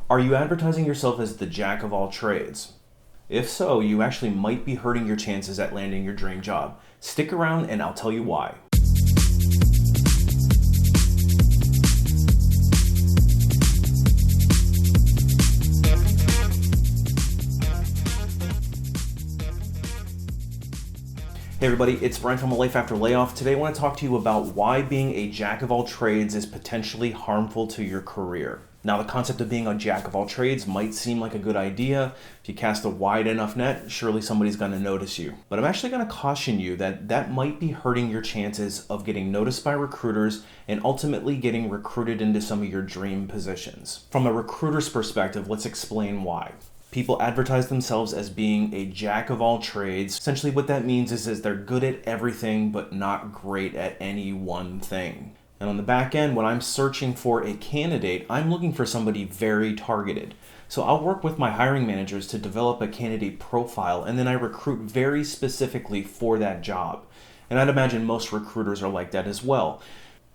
Are you advertising yourself as the jack of all trades? If so, you actually might be hurting your chances at landing your dream job. Stick around and I'll tell you why. Hey everybody, it's Brian from A Life After Layoff. Today I want to talk to you about why being a jack of all trades is potentially harmful to your career. Now, the concept of being a jack of all trades might seem like a good idea. If you cast a wide enough net, surely somebody's going to notice you. But I'm actually going to caution you that that might be hurting your chances of getting noticed by recruiters and ultimately getting recruited into some of your dream positions. From a recruiter's perspective, let's explain why. People advertise themselves as being a jack of all trades. Essentially what that means is they're good at everything but not great at any one thing. And on the back end, when I'm searching for a candidate, I'm looking for somebody very targeted. So I'll work with my hiring managers to develop a candidate profile, and then I recruit very specifically for that job. And I'd imagine most recruiters are like that as well.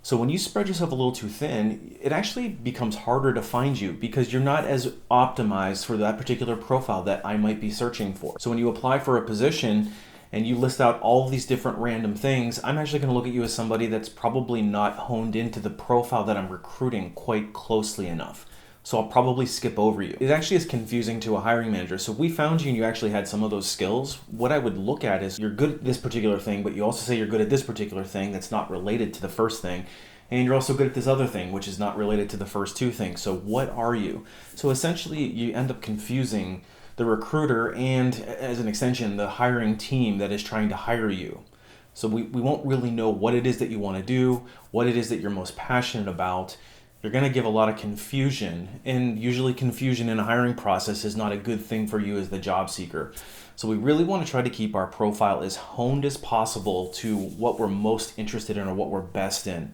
So when you spread yourself a little too thin, it actually becomes harder to find you because you're not as optimized for that particular profile that I might be searching for. So when you apply for a position and you list out all of these different random things, I'm actually going to look at you as somebody that's probably not honed into the profile that I'm recruiting quite closely enough. So I'll probably skip over you. It actually is confusing to a hiring manager. So if we found you and you actually had some of those skills, what I would look at is you're good at this particular thing, but you also say you're good at this particular thing that's not related to the first thing. And you're also good at this other thing, which is not related to the first two things. So what are you? So essentially you end up confusing the recruiter and, as an extension, the hiring team that is trying to hire you. So we won't really know what it is that you want to do, what it is that you're most passionate about. You're going to give a lot of confusion, and usually confusion in a hiring process is not a good thing for you as the job seeker. So we really want to try to keep our profile as honed as possible to what we're most interested in or what we're best in.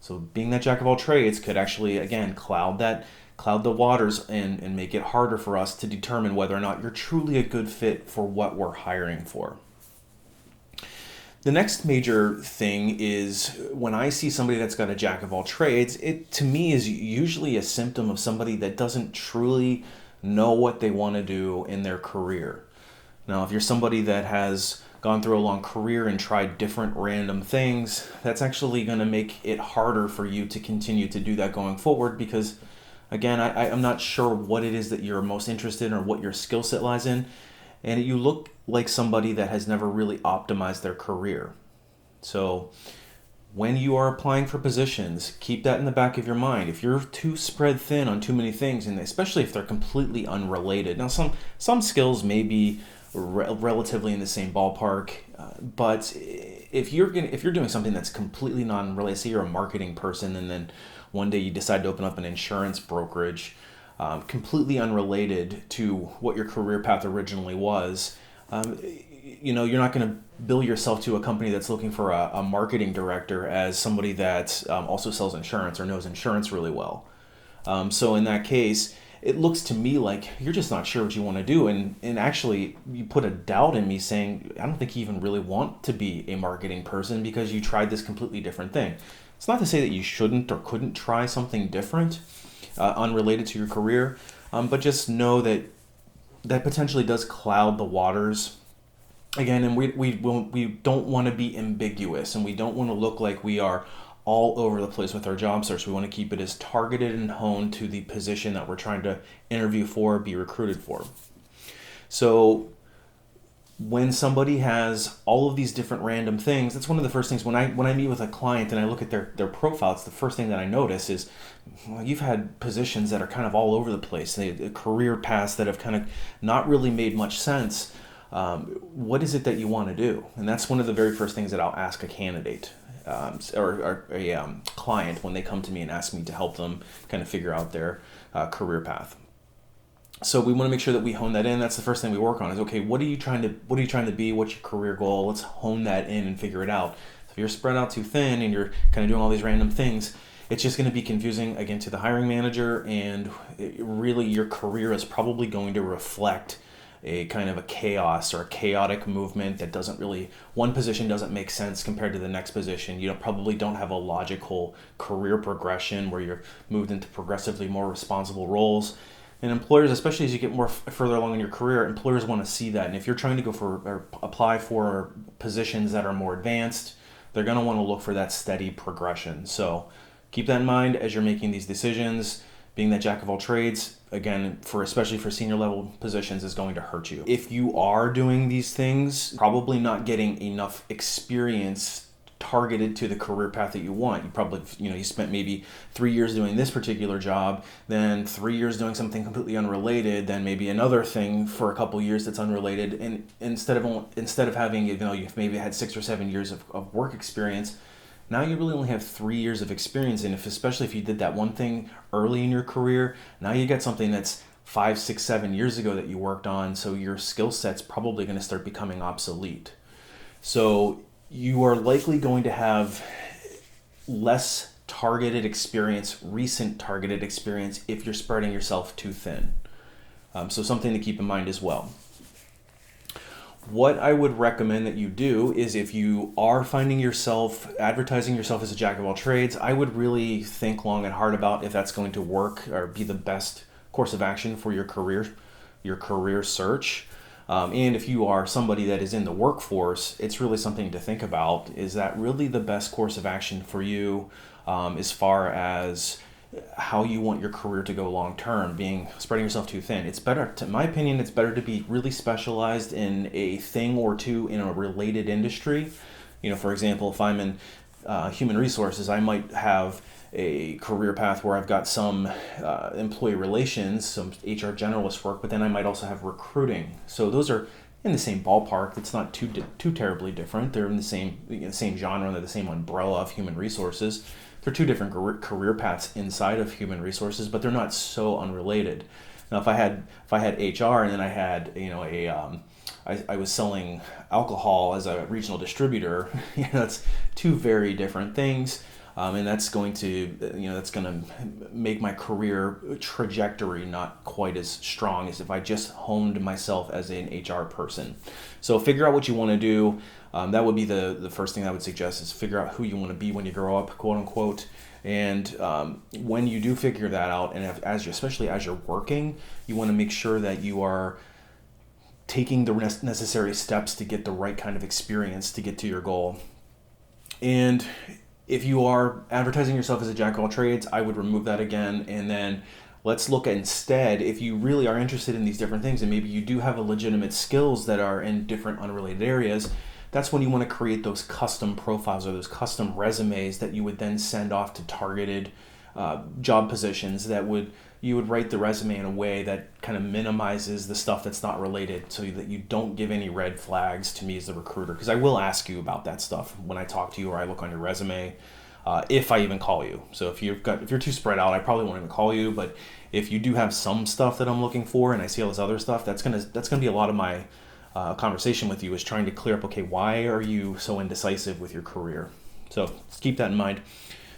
So being that jack of all trades could actually, again, cloud the waters and make it harder for us to determine whether or not you're truly a good fit for what we're hiring for. The next major thing is when I see somebody that's got a jack of all trades, it to me is usually a symptom of somebody that doesn't truly know what they want to do in their career. Now, if you're somebody that has gone through a long career and tried different random things, that's actually going to make it harder for you to continue to do that going forward because, again, I'm not sure what it is that you're most interested in or what your skill set lies in. And you look like somebody that has never really optimized their career. So when you are applying for positions, keep that in the back of your mind. If you're too spread thin on too many things, and especially if they're completely unrelated. Now, some skills may be relatively in the same ballpark, but if you're doing something that's completely non-related, say you're a marketing person, and then one day you decide to open up an insurance brokerage, completely unrelated to what your career path originally was, you're not going to bill yourself to a company that's looking for a marketing director as somebody that also sells insurance or knows insurance really well. So in that case, it looks to me like you're just not sure what you want to do. And actually, you put a doubt in me saying, I don't think you even really want to be a marketing person because you tried this completely different thing. It's not to say that you shouldn't or couldn't try something different, unrelated to your career, but just know that that potentially does cloud the waters. Again, and we don't want to be ambiguous, and we don't want to look like we are all over the place with our job search. We want to keep it as targeted and honed to the position that we're trying to interview for, be recruited for. So when somebody has all of these different random things, that's one of the first things when I meet with a client and I look at their profile, it's the first thing that I notice is, well, you've had positions that are kind of all over the place, career paths that have kind of not really made much sense. What is it that you want to do? And that's one of the very first things that I'll ask a candidate or a client when they come to me and ask me to help them kind of figure out their career path. So we want to make sure that we hone that in. That's the first thing we work on is, okay, what are you trying to be? What's your career goal? Let's hone that in and figure it out. So if you're spread out too thin and you're kind of doing all these random things, it's just going to be confusing, again, to the hiring manager, and really your career is probably going to reflect a kind of a chaos or a chaotic movement that doesn't really, one position doesn't make sense compared to the next position. You probably don't have a logical career progression where you're moved into progressively more responsible roles. And employers, especially as you get more further along in your career, employers want to see that. And if you're trying to go for or apply for positions that are more advanced, they're going to want to look for that steady progression. So keep that in mind as you're making these decisions. Being that jack of all trades, again, especially for senior level positions, is going to hurt you. If you are doing these things, probably not getting enough experience targeted to the career path that you want. You probably, you spent maybe 3 years doing this particular job, then 3 years doing something completely unrelated, then maybe another thing for a couple years that's unrelated. And instead of having, you've maybe had 6 or 7 years of work experience, now you really only have 3 years of experience. And especially if you did that one thing early in your career, now you get something that's 5, 6, 7 years ago that you worked on. So your skill set's probably going to start becoming obsolete. So you are likely going to have less targeted experience, recent targeted experience, if you're spreading yourself too thin. So something to keep in mind as well. What I would recommend that you do is, if you are finding yourself advertising yourself as a jack of all trades, I would really think long and hard about if that's going to work or be the best course of action for your career search. And if you are somebody that is in the workforce, it's really something to think about. Is that really the best course of action for you as far as how you want your career to go long term? Spreading yourself too thin. It's better, in my opinion, it's better to be really specialized in a thing or two in a related industry. For example, if I'm in human resources, I might have a career path where I've got some employee relations, some HR generalist work, but then I might also have recruiting. So those are in the same ballpark. It's not too terribly different. They're in the same genre, under the same umbrella of human resources. They're two different career paths inside of human resources, but they're not so unrelated. Now, if I had HR and then I had I was selling alcohol as a regional distributor, that's two very different things. And that's going to make my career trajectory not quite as strong as if I just honed myself as an HR person. So figure out what you want to do. That would be the first thing I would suggest, is figure out who you want to be when you grow up, quote unquote. And when you do figure that out, and especially as you're working, you want to make sure that you are taking the necessary steps to get the right kind of experience to get to your goal. And if you are advertising yourself as a jack of all trades, I would remove that again. And then let's look at, instead, if you really are interested in these different things and maybe you do have legitimate skills that are in different unrelated areas, that's when you want to create those custom profiles or those custom resumes that you would then send off to targeted job positions. You would write the resume in a way that kind of minimizes the stuff that's not related, so that you don't give any red flags to me as the recruiter, because I will ask you about that stuff when I talk to you or I look on your resume, if I even call you. So if you're too spread out, I probably won't even call you. But if you do have some stuff that I'm looking for and I see all this other stuff, that's gonna be a lot of my conversation with you, is trying to clear up, okay, why are you so indecisive with your career? So let's keep that in mind.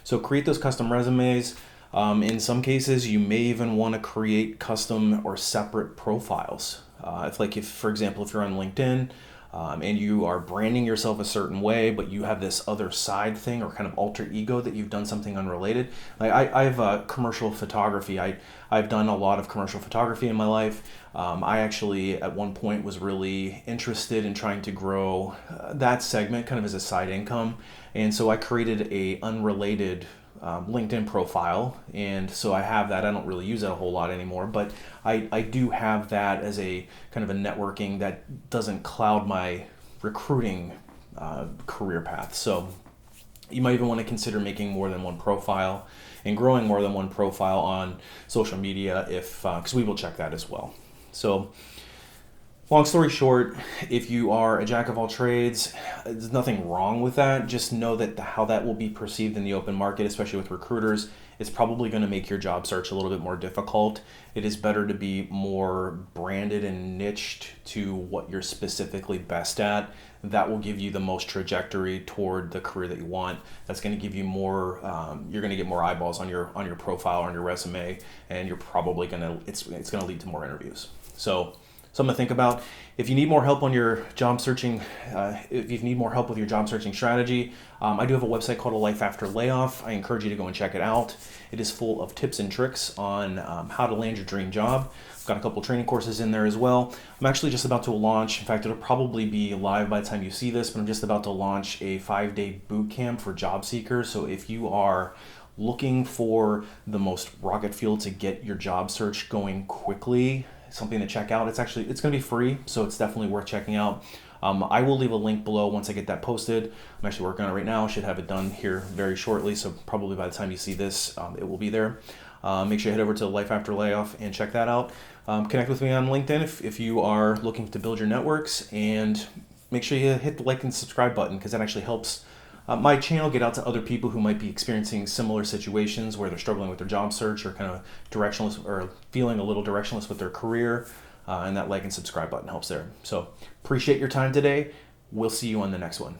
So create those custom resumes. In some cases, you may even want to create custom or separate profiles. If for example, if you're on LinkedIn and you are branding yourself a certain way, but you have this other side thing or kind of alter ego that you've done something unrelated. Like I have commercial photography. I've done a lot of commercial photography in my life. I actually at one point was really interested in trying to grow that segment kind of as a side income. And so I created a unrelated LinkedIn profile, and so I have that. I don't really use that a whole lot anymore, but I do have that as a kind of a networking that doesn't cloud my recruiting career path. So you might even want to consider making more than one profile and growing more than one profile on social media, because we will check that as well. So long story short, if you are a jack of all trades, there's nothing wrong with that. Just know that how that will be perceived in the open market, especially with recruiters, is probably going to make your job search a little bit more difficult. It is better to be more branded and niched to what you're specifically best at. That will give you the most trajectory toward the career that you want. That's going to give you more. You're going to get more eyeballs on your profile, on your resume, and you're probably it's going to lead to more interviews. So something to think about. If you need more help on your job searching, if you need more help with your job searching strategy, I do have a website called A Life After Layoff. I encourage you to go and check it out. It is full of tips and tricks on how to land your dream job. I've got a couple training courses in there as well. I'm actually just about to launch, in fact, it'll probably be live by the time you see this, but I'm just about to launch a 5-day boot camp for job seekers. So if you are looking for the most rocket fuel to get your job search going quickly, something to check out. It's going to be free, so it's definitely worth checking out. I will leave a link below once I get that posted. I'm actually working on it right now. I should have it done here very shortly, so probably by the time you see this, it will be there. Make sure you head over to Life After Layoff and check that out. Connect with me on LinkedIn if you are looking to build your networks, and make sure you hit the like and subscribe button, because that actually helps my channel get out to other people who might be experiencing similar situations where they're struggling with their job search or kind of directionless or feeling a little directionless with their career, and that like and subscribe button helps there. So appreciate your time today. We'll see you on the next one.